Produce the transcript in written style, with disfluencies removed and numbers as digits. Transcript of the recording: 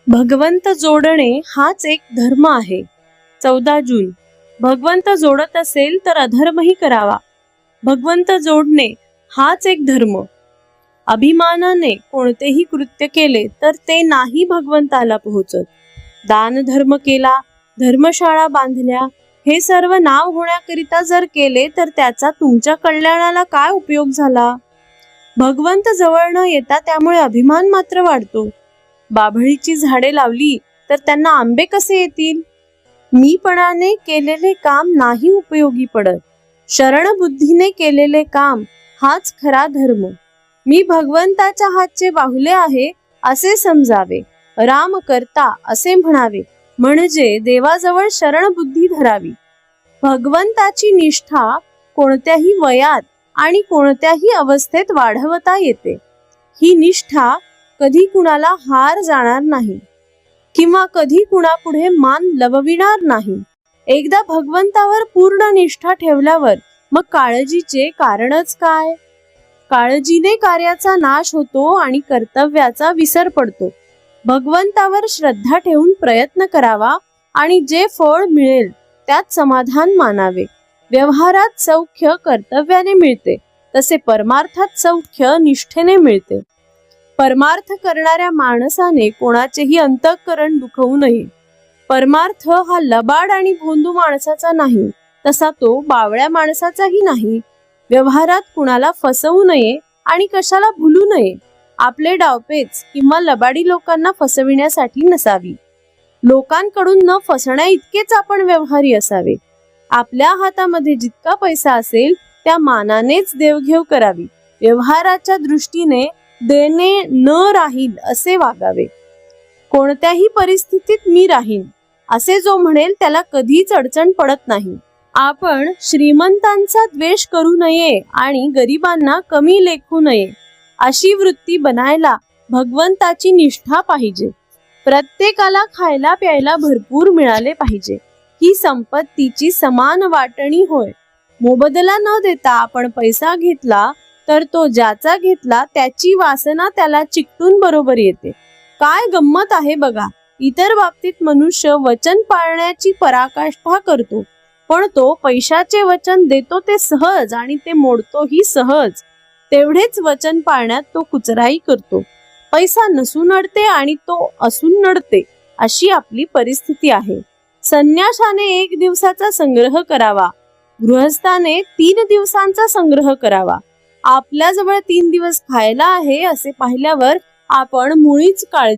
भगवंत जोडणे हाच एक धर्म आहे. 14 जून. भगवंत जोडत असेल तर अधर्मही करावा. भगवंत जोडणे हाच एक धर्म. अभिमानाने कोणतेही कृत्य केले तर ते नाही भगवंताला पोहोचत. दान धर्म केला, धर्मशाळा बांधल्या, हे सर्व नाव होण्याकरिता जर केले तर त्याचा तुमच्या कल्याणाला काय उपयोग झाला? भगवंत जवळ न येता त्यामुळे अभिमान मात्र वाढतो. बाभळीची झाडे लावली तर त्यांना आंबे कसे येतील? मीपणाने केलेले काम नाही उपयोगी पडत. शरण बुद्धीने केलेले काम हाच खरा धर्म. मी भगवंताच्या हातचे बाहुले आहे असे समजावे. राम करता असे म्हणावे, म्हणजे देवाजवळ शरण बुद्धी धरावी. भगवंताची निष्ठा कोणत्याही वयात आणि कोणत्याही अवस्थेत वाढवता येते. ही निष्ठा कधी कुणाला हार जाणार नाही किंवा कधी कुणापुढे मान लवविणार नाही. एकदा भगवंतावर पूर्ण निष्ठा ठेवल्यावर मग काळजीचे कारणच काय? काळजीने कार्याचा नाश होतो आणि कर्तव्याचा विसर पडतो. भगवंतावर श्रद्धा ठेवून प्रयत्न करावा आणि जे फळ मिळेल त्यात समाधान मानावे. व्यवहारात सौख्य कर्तव्याने मिळते, तसे परमार्थात सौख्य निष्ठेने मिळते. परमार्थ करणाऱ्या माणसाने कोणाचेही अंतःकरण दुखवू नये. परमार्थ हा लबाड आणि भोंदू माणसाचा नाही, तसा तो बावळ्या माणसाचाही नाही. व्यवहारात कुणाला फसवू नये आणि कशाला भुलू नये. आपले डावपेच किंवा लबाडी लोकांना फसविण्यासाठी नसावी. लोकांकडून न फसण्या इतकेच आपण व्यवहारी असावे. आपल्या हातामध्ये जितका पैसा असेल त्या मानानेच देवघेव करावी. व्यवहाराच्या दृष्टीने देणे न राहील असे वागावे. कोणत्याही परिस्थितीत मी राहीन असे जो म्हणेल त्याला कधीच अडचण पडत नाही. आपण श्रीमंतांचा द्वेष करू नये आणि गरिबांना कमी लेखू नये. अशी वृत्ती बनायला भगवंताची निष्ठा पाहिजे. प्रत्येकाला खायला प्यायला भरपूर मिळाले पाहिजे. ही संपत्तीची समान वाटणी होय. मोबदला न देता आपण पैसा घेतला तर तो ज्याचा घेतला त्याची वासना त्याला चिकटून बरोबर येते. काय गंमत आहे बघा. इतर बाबतीत मनुष्य वचन पाळण्याची पराकाष्ठा करतो, पण तो पैशाचे वचन देतो ते सहज आणि ते मोडतोही सहज. तेवढेच वचन पाळण्यात तो कुचराई करतो. पैसा नसून नडते आणि तो असून नडते, अशी आपली परिस्थिती आहे. संन्याशाने 1 दिवसाचा संग्रह करावा, गृहस्थाने 3 दिवसांचा संग्रह करावा. आपल्याजवळ 3 दिवस खायला आहे असे पाहिल्यावर आपण मुळीच काळजी